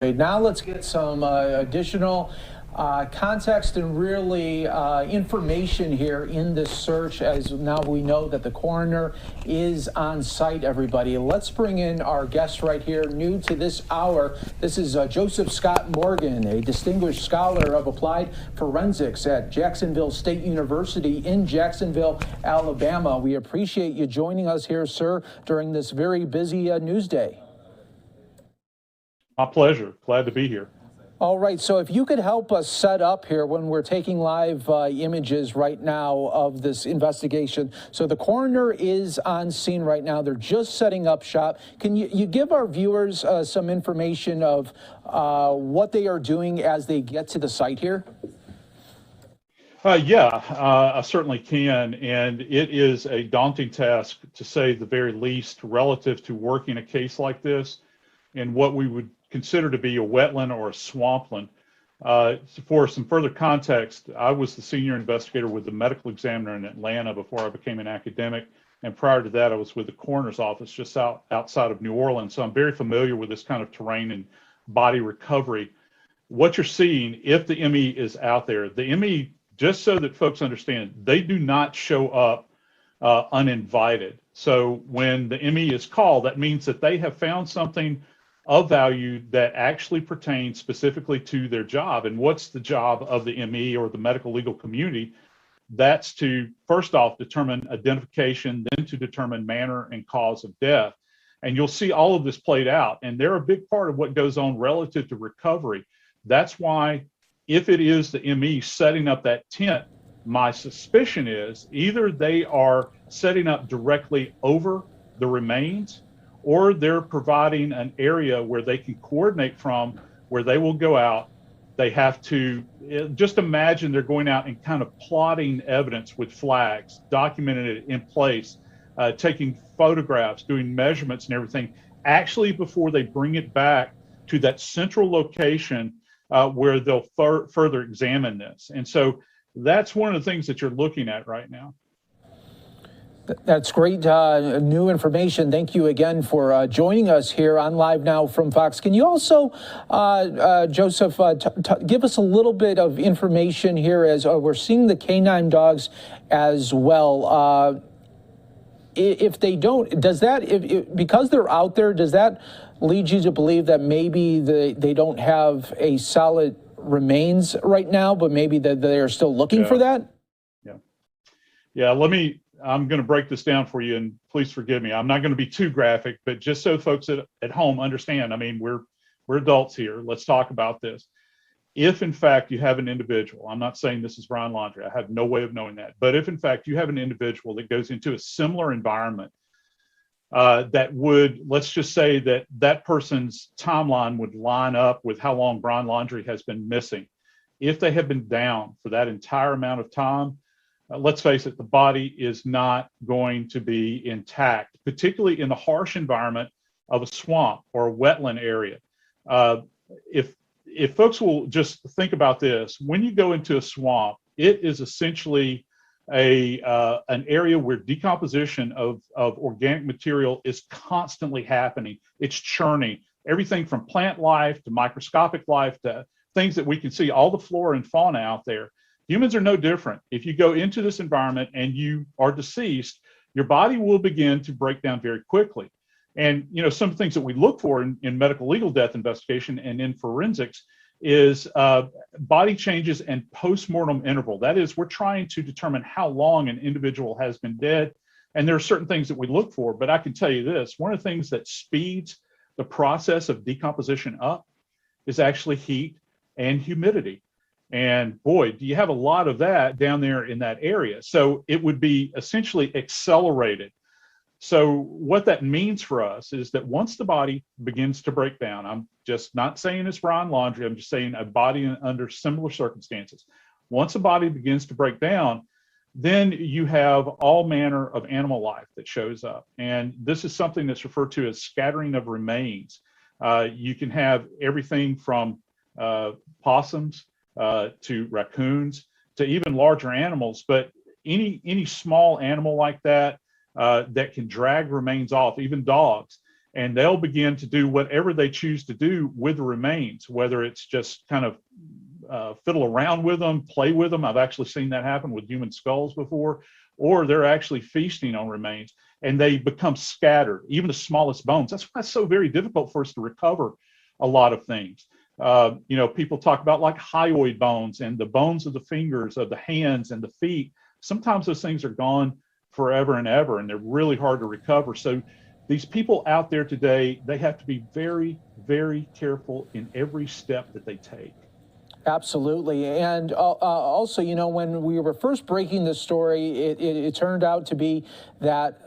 Now let's get some additional context and really information here in this search, as now we know that the coroner is on site, everybody. Let's bring in our guest right here, new to this hour. This is Joseph Scott Morgan, a distinguished scholar of applied forensics at Jacksonville State University in Jacksonville, Alabama. We appreciate you joining us here, sir, during this very busy news day. My pleasure. Glad to be here. All right, so if you could help us set up here when we're taking live images right now of this investigation. So the coroner is on scene right now. They're just setting up shop. Can you give our viewers some information of what they are doing as they get to the site here? I certainly can. And it is a daunting task, to say the very least, relative to working a case like this in what we would consider to be a wetland or a swampland. For some further context, I was the senior investigator with the medical examiner in Atlanta before I became an academic. And prior to that, I was with the coroner's office just outside of New Orleans. So I'm very familiar with this kind of terrain and body recovery. What you're seeing, if the ME is out there, the ME, just so that folks understand, they do not show up uninvited. So when the ME is called, that means that they have found something of value that actually pertains specifically to their job. And what's the job of the ME or the medical legal community? That's to, first off, determine identification, then to determine manner and cause of death. And you'll see all of this played out. And they're a big part of what goes on relative to recovery. That's why, if it is the ME setting up that tent, my suspicion is either they are setting up directly over the remains, or they're providing an area where they can coordinate from, where they will go out. They have to, just imagine they're going out and kind of plotting evidence with flags, documenting it in place, taking photographs, doing measurements and everything, actually before they bring it back to that central location where they'll further examine this. And so that's one of the things that you're looking at right now. That's great new information. Thank you again for joining us here on Live Now from Fox. Can you also, Joseph, give us a little bit of information here as we're seeing the canine dogs as well. If they don't, does that, because they're out there, does that lead you to believe that maybe they don't have a solid remains right now, but maybe that they're still looking for that? Yeah, I'm going to break this down for you, and please forgive me. I'm not going to be too graphic, but just so folks at home understand, I mean, we're adults here. Let's talk about this. If in fact you have an individual, I'm not saying this is Brian Laundrie, I have no way of knowing that, but if in fact you have an individual that goes into a similar environment that would, let's just say that that person's timeline would line up with how long Brian Laundrie has been missing. If they have been down for that entire amount of time, let's face it, the body is not going to be intact, particularly in the harsh environment of a swamp or a wetland area. If folks will just think about this, when you go into a swamp, it is essentially an area where decomposition of organic material is constantly happening. It's churning. Everything from plant life to microscopic life to things that we can see, all the flora and fauna out there. Humans are no different. If you go into this environment and you are deceased, your body will begin to break down very quickly. And some things that we look for in medical legal death investigation and in forensics is body changes and post-mortem interval. That is, we're trying to determine how long an individual has been dead. And there are certain things that we look for, but I can tell you this, one of the things that speeds the process of decomposition up is actually heat and humidity. And boy, do you have a lot of that down there in that area. So it would be essentially accelerated. So what that means for us is that once the body begins to break down, I'm just not saying it's Brian Laundrie, I'm just saying a body under similar circumstances. Once a body begins to break down, then you have all manner of animal life that shows up. And this is something that's referred to as scattering of remains. You can have everything from possums to raccoons to even larger animals, but any small animal like that that can drag remains off, even dogs, and they'll begin to do whatever they choose to do with the remains, whether it's just kind of fiddle around with them, play with them. I've actually seen that happen with human skulls before, or they're actually feasting on remains and they become scattered, even the smallest bones. That's why it's so very difficult for us to recover a lot of things. People talk about like hyoid bones and the bones of the fingers, of the hands and the feet. Sometimes those things are gone forever and ever, and they're really hard to recover. So these people out there today, they have to be very, very careful in every step that they take. Absolutely. And also, when we were first breaking the story, it turned out to be that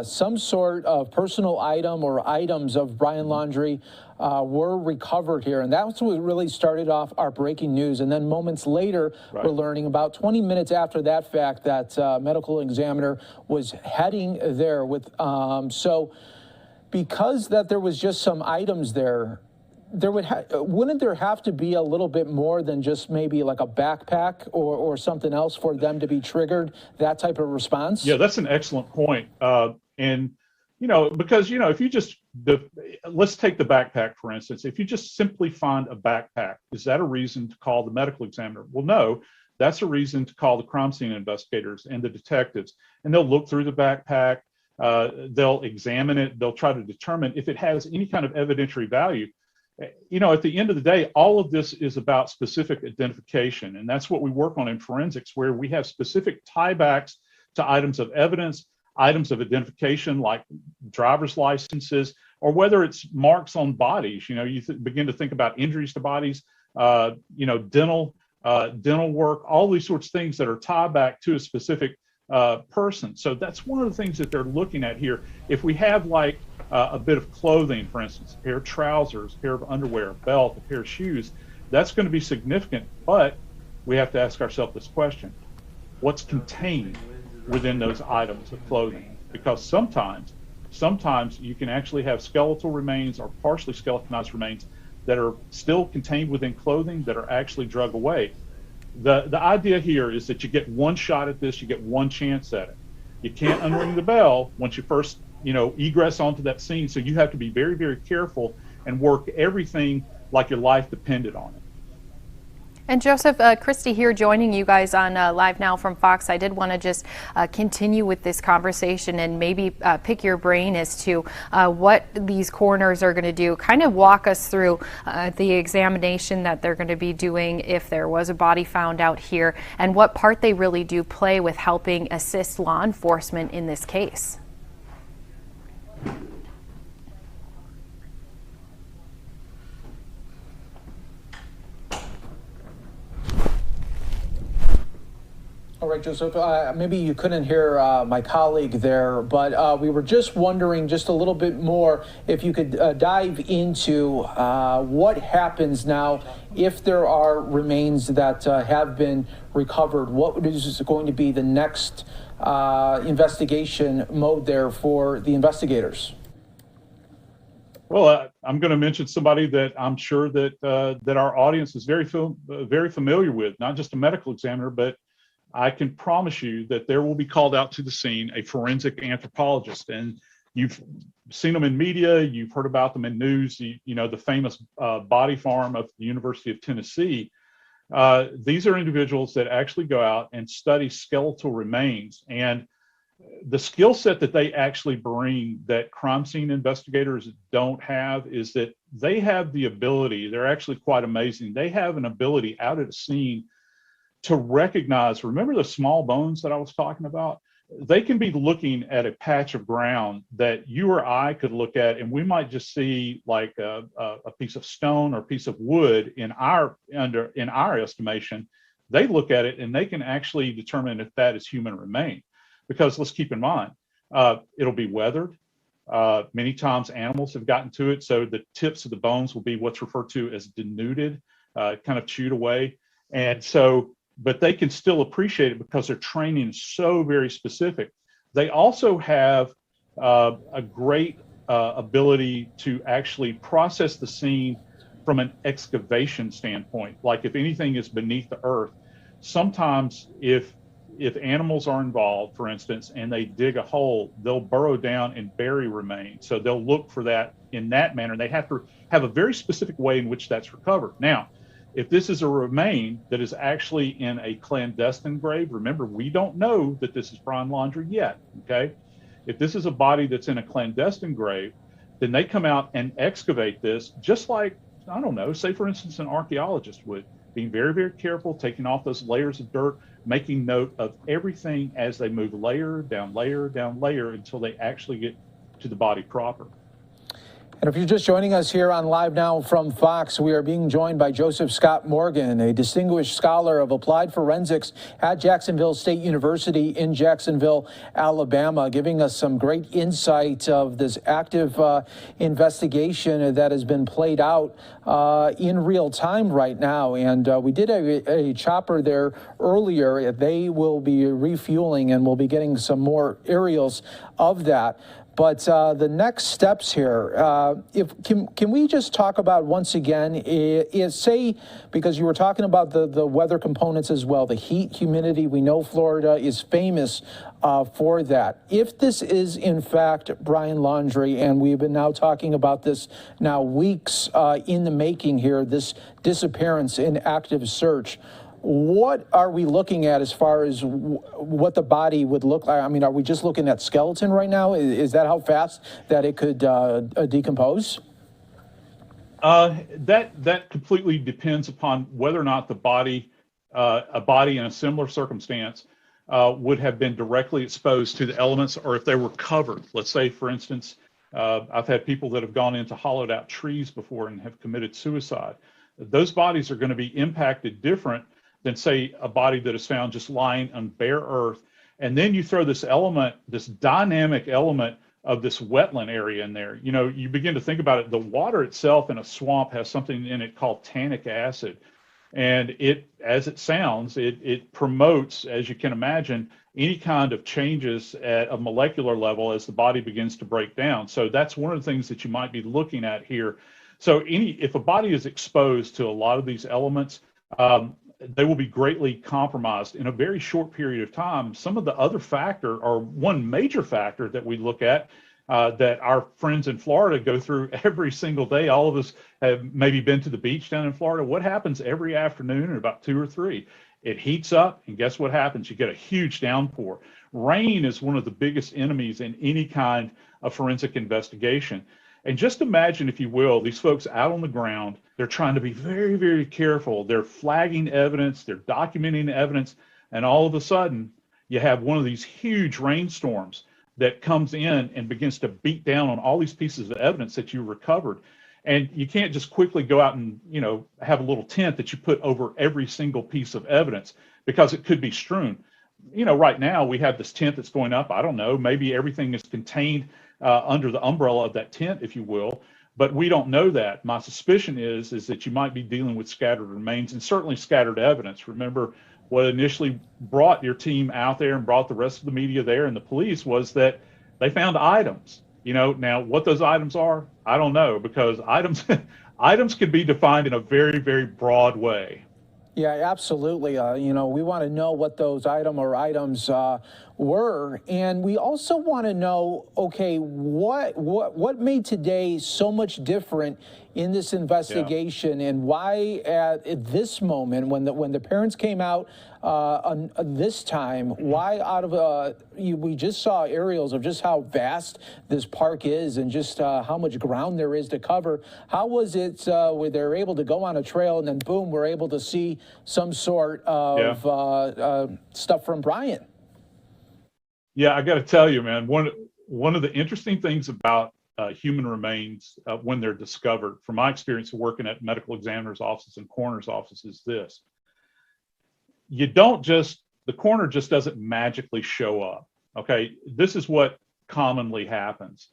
some sort of personal item or items of Brian Laundrie were recovered here. And that's what really started off our breaking news. And then moments later, Right. We're learning about 20 minutes after that fact that medical examiner was heading there with. So because that there was just some items there, wouldn't there have to be a little bit more than just maybe like a backpack or something else for them to be triggered, that type of response? Yeah, that's an excellent point. Because, if you just, let's take the backpack, for instance. If you just simply find a backpack, is that a reason to call the medical examiner? Well, no, that's a reason to call the crime scene investigators and the detectives. And they'll look through the backpack, they'll examine it, they'll try to determine if it has any kind of evidentiary value. At the end of the day, all of this is about specific identification. And that's what we work on in forensics, where we have specific tiebacks to items of evidence, items of identification like driver's licenses, or whether it's marks on bodies. You begin to think about injuries to bodies, dental work, all these sorts of things that are tied back to a specific person. So that's one of the things that they're looking at here. If we have like a bit of clothing, for instance, a pair of trousers, a pair of underwear, a belt, a pair of shoes, that's going to be significant. But we have to ask ourselves this question: what's contained within those items of clothing? Because sometimes you can actually have skeletal remains or partially skeletonized remains that are still contained within clothing that are actually drug away. The idea here is that you get one shot at this, you get one chance at it. You can't unring the bell once you first egress onto that scene. So you have to be very, very careful and work everything like your life depended on it. And Joseph, Christy here joining you guys on Live Now from Fox. I did want to just continue with this conversation and maybe pick your brain as to what these coroners are going to do. Kind of walk us through the examination that they're going to be doing if there was a body found out here, and what part they really do play with helping assist law enforcement in this case. All right, Joseph, maybe you couldn't hear my colleague there, but we were just wondering just a little bit more if you could dive into what happens now if there are remains that have been recovered. What is going to be the next investigation mode there for the investigators? Well, I'm going to mention somebody that I'm sure that that our audience is very familiar with, not just a medical examiner, but I can promise you that there will be called out to the scene a forensic anthropologist. And you've seen them in media, you've heard about them in news, the famous body farm of the University of Tennessee. These are individuals that actually go out and study skeletal remains. And the skill set that they actually bring that crime scene investigators don't have is that they have the ability, they're actually quite amazing. They have an ability out at a scene to recognize, remember the small bones that I was talking about? They can be looking at a patch of ground that you or I could look at, and we might just see like a piece of stone or a piece of wood in our estimation. They look at it and they can actually determine if that is human remain. Because let's keep in mind, it'll be weathered. Many times animals have gotten to it, so the tips of the bones will be what's referred to as denuded, kind of chewed away. And so, but they can still appreciate it because their training is so very specific. They also have a great ability to actually process the scene from an excavation standpoint. Like if anything is beneath the earth, sometimes if if animals are involved, for instance, and they dig a hole, they'll burrow down and bury remains. So they'll look for that in that manner. They have to have a very specific way in which that's recovered. Now, if this is a remain that is actually in a clandestine grave, remember, we don't know that this is Brian Laundrie yet, okay? If this is a body that's in a clandestine grave, then they come out and excavate this just like, I don't know, say for instance, an archaeologist would, being very, very careful, taking off those layers of dirt, making note of everything as they move layer down layer down layer until they actually get to the body proper. And if you're just joining us here on Live Now from Fox, we are being joined by Joseph Scott Morgan, a distinguished scholar of applied forensics at Jacksonville State University in Jacksonville, Alabama, giving us some great insight of this active investigation that has been played out in real time right now. And we did a chopper there earlier. They will be refueling, and we'll be getting some more aerials of that. But the next steps here, can we just talk about once again, say, because you were talking about the weather components as well, the heat, humidity, we know Florida is famous for that. If this is in fact Brian Laundrie, and we've been now talking about this now weeks in the making here, this disappearance in active search, what are we looking at as far as what the body would look like? I mean, are we just looking at skeleton right now? Is that how fast that it could decompose? That completely depends upon whether or not the body, a body in a similar circumstance, would have been directly exposed to the elements, or if they were covered. Let's say, for instance, I've had people that have gone into hollowed out trees before and have committed suicide. Those bodies are going to be impacted different than, say, a body that is found just lying on bare earth. And then you throw this element, this dynamic element of this wetland area in there. You know, you begin to think about it. The water itself in a swamp has something in it called tannic acid. And it, as it sounds, it promotes, as you can imagine, any kind of changes at a molecular level as the body begins to break down. So that's one of the things that you might be looking at here. So if a body is exposed to a lot of these elements, they will be greatly compromised in a very short period of time. Some of the other factor, or one major factor that we look at, that our friends in Florida go through every single day. All of us have maybe been to the beach down in Florida. What happens every afternoon at about 2 or 3? It heats up, and guess what happens? You get a huge downpour. Rain is one of the biggest enemies in any kind of forensic investigation. And just imagine, if you will, these folks out on the ground, they're trying to be very, very careful. They're flagging evidence, they're documenting evidence, and all of a sudden, you have one of these huge rainstorms that comes in and begins to beat down on all these pieces of evidence that you recovered. And you can't just quickly go out and, you know, have a little tent that you put over every single piece of evidence, because it could be strewn. You know, right now we have this tent that's going up. I don't know, maybe everything is contained under the umbrella of that tent, if you will, but we don't know that. My suspicion is that you might be dealing with scattered remains, and certainly scattered evidence. Remember, what initially brought your team out there and brought the rest of the media there and the police was that they found items. You know, now what those items are, I don't know, because items can be defined in a very, very broad way. Yeah, absolutely. You know, we want to know what those items were, and we also want to know, okay, what made today so much different in this investigation, and why at this moment, when the parents came out this time, why out of we just saw aerials of just how vast this park is and just how much ground there is to cover. How was it where they're able to go on a trail and then boom, we're able to see some sort of stuff from Brian? Yeah, I got to tell you, man, one of the interesting things about human remains when they're discovered, from my experience of working at medical examiners' offices and coroners' offices, is this. The coroner just doesn't magically show up. Okay, this is what commonly happens.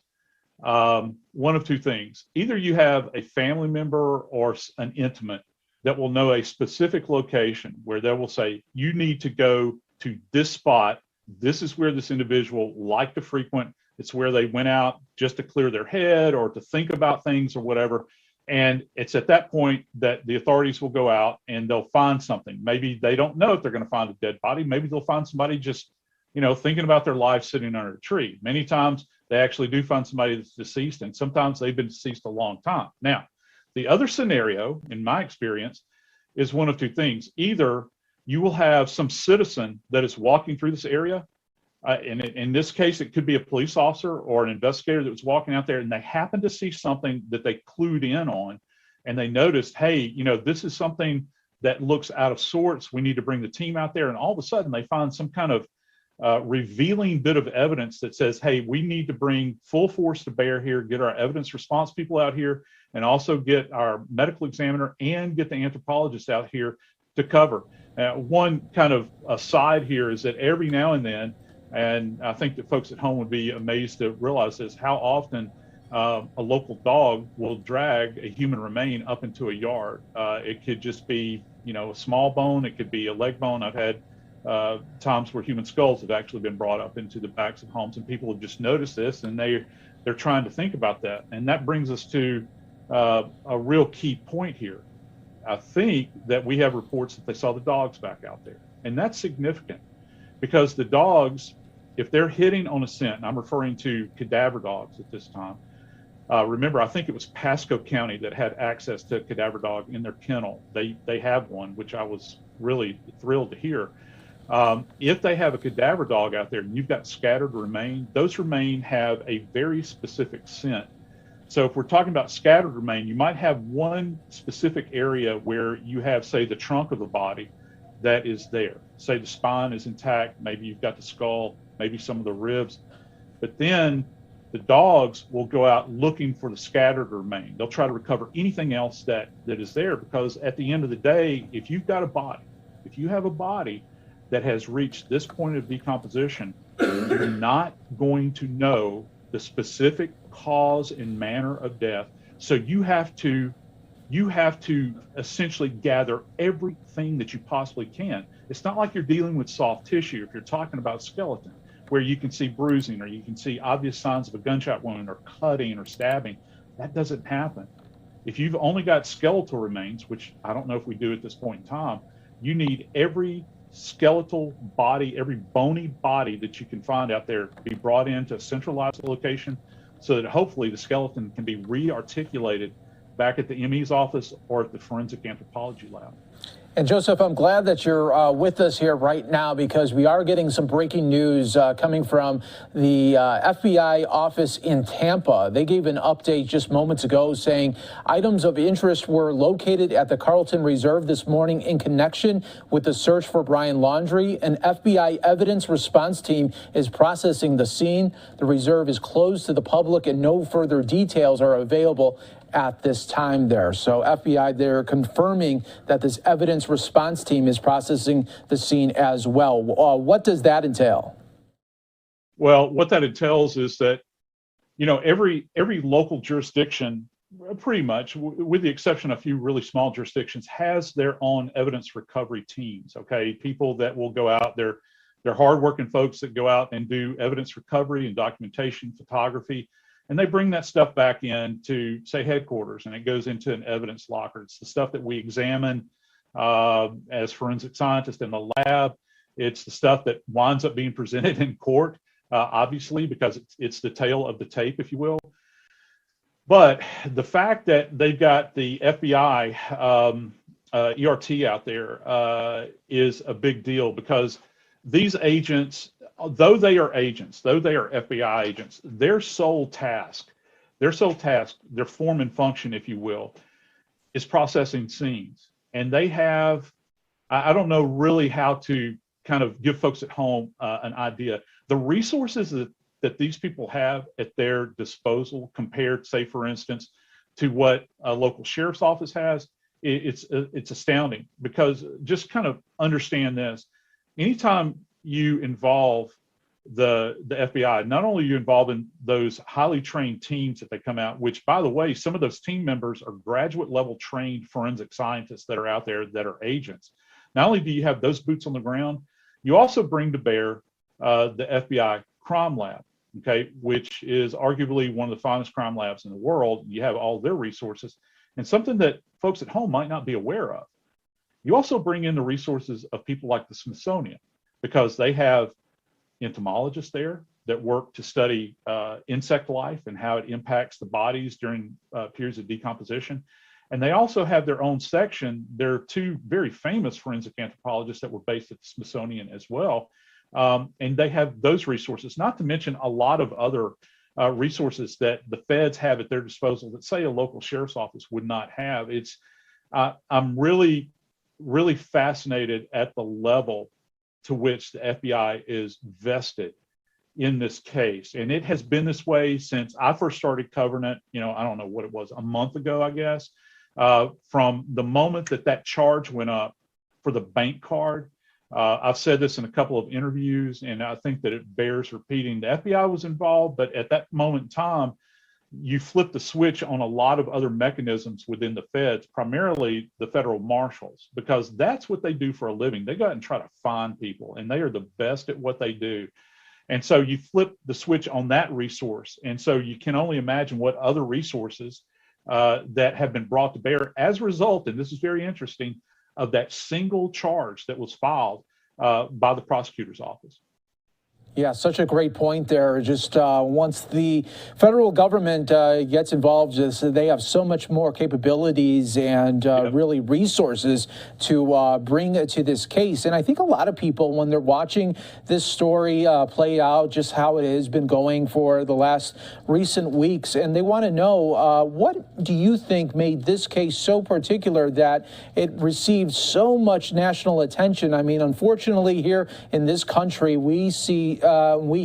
One of two things. Either you have a family member or an intimate that will know a specific location where they will say, you need to go to this spot. This is where this individual liked to frequent. It's where they went out just to clear their head or to think about things or whatever. And it's at that point that the authorities will go out and they'll find something. Maybe they don't know if they're going to find a dead body. Maybe they'll find somebody just, thinking about their life sitting under a tree. Many times they actually do find somebody that's deceased, and sometimes they've been deceased a long time. Now, the other scenario, in my experience, is one of two things. Either you will have some citizen that is walking through this area, and in this case, it could be a police officer or an investigator that was walking out there, and they happen to see something that they clued in on, and they noticed, hey, this is something that looks out of sorts. We need to bring the team out there, and all of a sudden they find some kind of revealing bit of evidence that says, hey, we need to bring full force to bear here, get our evidence response people out here, and also get our medical examiner and get the anthropologist out here to cover. One kind of aside here is that every now and then, and I think that folks at home would be amazed to realize this, how often a local dog will drag a human remain up into a yard. It could just be, a small bone. It could be a leg bone. I've had times where human skulls have actually been brought up into the backs of homes, and people have just noticed this, and they're trying to think about that. And that brings us to a real key point here. I think that we have reports that they saw the dogs back out there, and that's significant because the dogs, if they're hitting on a scent, and I'm referring to cadaver dogs at this time. Remember, I think it was Pasco County that had access to a cadaver dog in their kennel. They have one, which I was really thrilled to hear. If they have a cadaver dog out there and you've got scattered remain, those remain have a very specific scent. So if we're talking about scattered remain, you might have one specific area where you have, say, the trunk of the body that is there. Say the spine is intact, maybe you've got the skull, maybe some of the ribs, but then the dogs will go out looking for the scattered remain. They'll try to recover anything else that is there, because at the end of the day, if you've got a body, if you have a body that has reached this point of decomposition, you're not going to know the specific cause and manner of death. So you have to essentially gather everything that you possibly can. It's not like you're dealing with soft tissue. If you're talking about skeleton, where you can see bruising or you can see obvious signs of a gunshot wound or cutting or stabbing, that doesn't happen. If you've only got skeletal remains, which I don't know if we do at this point in time, you need every skeletal body, every bony body that you can find out there to be brought into a centralized location so that hopefully the skeleton can be re-articulated back at the ME's office or at the forensic anthropology lab. And Joseph, I'm glad that you're with us here right now, because we are getting some breaking news coming from the FBI office in Tampa. They gave an update just moments ago saying items of interest were located at the Carlton Reserve this morning in connection with the search for Brian Laundrie. An FBI evidence response team is processing the scene. The reserve is closed to the public and no further details are available at this time there. So FBI, they're confirming that this evidence response team is processing the scene as well. What does that entail? Well, what that entails is that, every local jurisdiction, pretty much, with the exception of a few really small jurisdictions, has their own evidence recovery teams. Okay, people that will go out there, they're hardworking folks that go out and do evidence recovery and documentation, photography. And they bring that stuff back in to, say, headquarters, and it goes into an evidence locker. It's the stuff that we examine as forensic scientists in the lab. It's the stuff that winds up being presented in court, obviously, because it's the tail of the tape, if you will. But the fact that they've got the FBI ERT out there is a big deal, because these agents, though they are FBI agents, their sole task, their form and function, if you will, is processing scenes. And they have, I don't know really how to kind of give folks at home an idea. The resources that these people have at their disposal compared, say, for instance, to what a local sheriff's office has, it's astounding. Because just kind of understand this. Anytime you involve the FBI, not only are you involved in those highly trained teams that they come out, which, by the way, some of those team members are graduate level trained forensic scientists that are out there that are agents. Not only do you have those boots on the ground, you also bring to bear the FBI crime lab, okay, which is arguably one of the finest crime labs in the world. You have all their resources. and something that folks at home might not be aware of. You also bring in the resources of people like the Smithsonian, because they have entomologists there that work to study insect life and how it impacts the bodies during periods of decomposition. And they also have their own section. There are two very famous forensic anthropologists that were based at the Smithsonian as well. And they have those resources, not to mention a lot of other resources that the feds have at their disposal that, say, a local sheriff's office would not have. I'm really, really fascinated at the level to which the FBI is vested in this case. And it has been this way since I first started covering it, I don't know what it was, a month ago, I guess, from the moment that charge went up for the bank card. I've said this in a couple of interviews, and I think that it bears repeating. The FBI was involved, but at that moment in time, you flip the switch on a lot of other mechanisms within the feds, primarily the federal marshals, because that's what they do for a living. They go out and try to find people, and they are the best at what they do. And so you flip the switch on that resource. And so you can only imagine what other resources that have been brought to bear as a result, and this is very interesting, of that single charge that was filed by the prosecutor's office. Yeah, such a great point there. Just once the federal government gets involved, they have so much more capabilities and really resources to bring to this case. And I think a lot of people, when they're watching this story play out, just how it has been going for the last recent weeks, and they want to know, what do you think made this case so particular that it received so much national attention? I mean, unfortunately, here in this country, we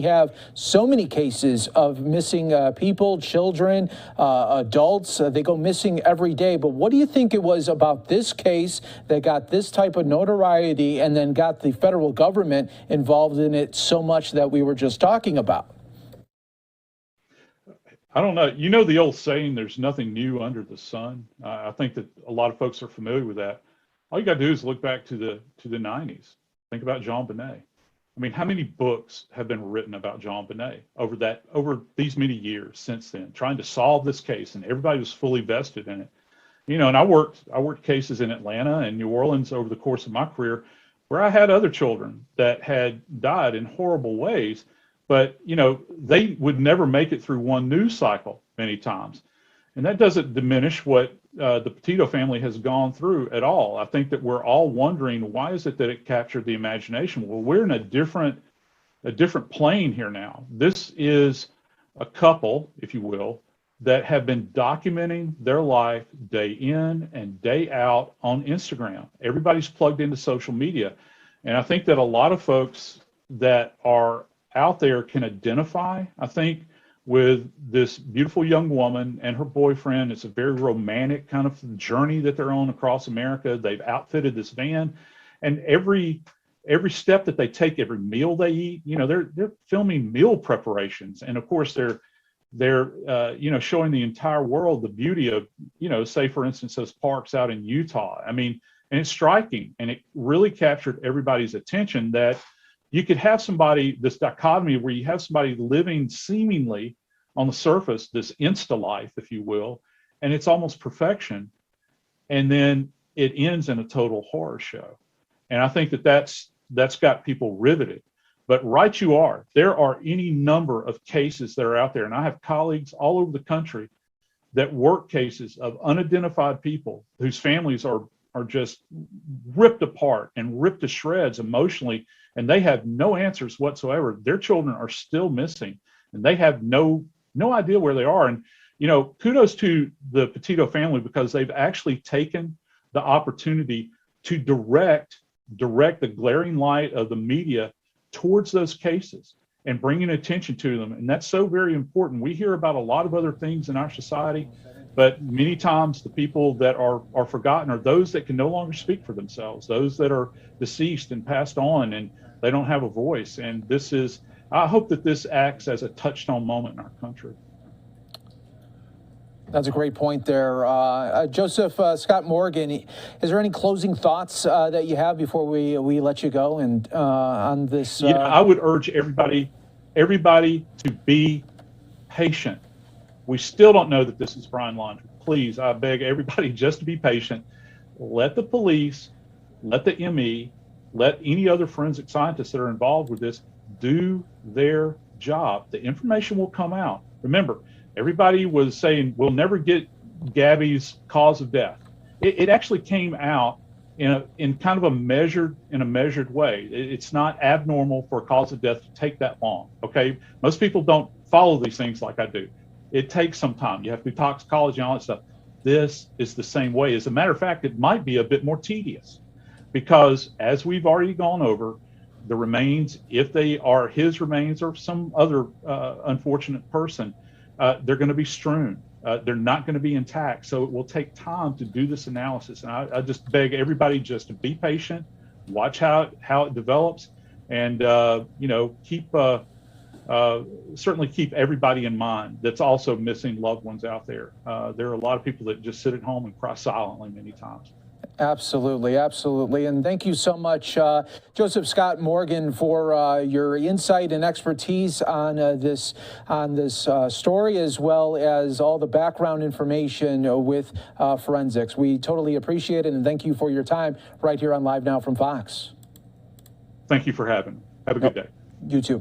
have so many cases of missing people, children, adults. They go missing every day. But what do you think it was about this case that got this type of notoriety and then got the federal government involved in it so much that we were just talking about? I don't know. You know the old saying, there's nothing new under the sun. I think that a lot of folks are familiar with that. All you got to do is look back to the 90s. Think about John Bonet. I mean, how many books have been written about John Bonet over these many years since then, trying to solve this case, and everybody was fully vested in it. And I worked cases in Atlanta and New Orleans over the course of my career where I had other children that had died in horrible ways, but they would never make it through one news cycle many times. And that doesn't diminish what the Petito family has gone through at all. I think that we're all wondering, why is it that it captured the imagination? Well, we're in a different plane here now. This is a couple, if you will, that have been documenting their life day in and day out on Instagram. Everybody's plugged into social media. And I think that a lot of folks that are out there can identify, I think, with this beautiful young woman and her boyfriend. It's a very romantic kind of journey that they're on across America. They've outfitted this van, and every step that they take, every meal they eat, they're filming meal preparations. And of course they're showing the entire world the beauty of, say for instance, those parks out in Utah. I mean, and it's striking, and it really captured everybody's attention that you could have somebody, this dichotomy where you have somebody living seemingly on the surface, this Insta life, if you will, and it's almost perfection. And then it ends in a total horror show. And I think that that's got people riveted. But right you are, there are any number of cases that are out there. And I have colleagues all over the country that work cases of unidentified people whose families are just ripped apart and ripped to shreds emotionally, and they have no answers whatsoever. Their children are still missing, and they have no idea where they are. And kudos to the Petito family, because they've actually taken the opportunity to direct the glaring light of the media towards those cases and bringing attention to them. And that's so very important. We hear about a lot of other things in our society, but many times the people that are forgotten are those that can no longer speak for themselves, those that are deceased and passed on, and they don't have a voice. And I hope that this acts as a touchstone moment in our country. That's a great point there. Joseph Scott Morgan, is there any closing thoughts that you have before we let you go and on this? I would urge everybody to be patient. We still don't know that this is Brian Laundrie. please, I beg everybody just to be patient. Let the police, let the ME, let any other forensic scientists that are involved with this do their job. The information will come out. Remember, everybody was saying we'll never get Gabby's cause of death. It actually came out in kind of a measured way. It's not abnormal for a cause of death to take that long. Okay, most people don't follow these things like I do. It takes some time. You have to do toxicology and all that stuff. This is the same way. As a matter of fact, it might be a bit more tedious because, as we've already gone over, the remains, if they are his remains or some other unfortunate person, they're going to be strewn. They're not going to be intact. So it will take time to do this analysis. And I just beg everybody just to be patient, watch how it develops, and certainly keep everybody in mind that's also missing loved ones out there. There are a lot of people that just sit at home and cry silently many times. Absolutely, absolutely. And thank you so much, Joseph Scott Morgan, for your insight and expertise on this story, as well as all the background information with forensics. We totally appreciate it, and thank you for your time right here on Live Now from Fox. Thank you for having me. Have a good day. You too.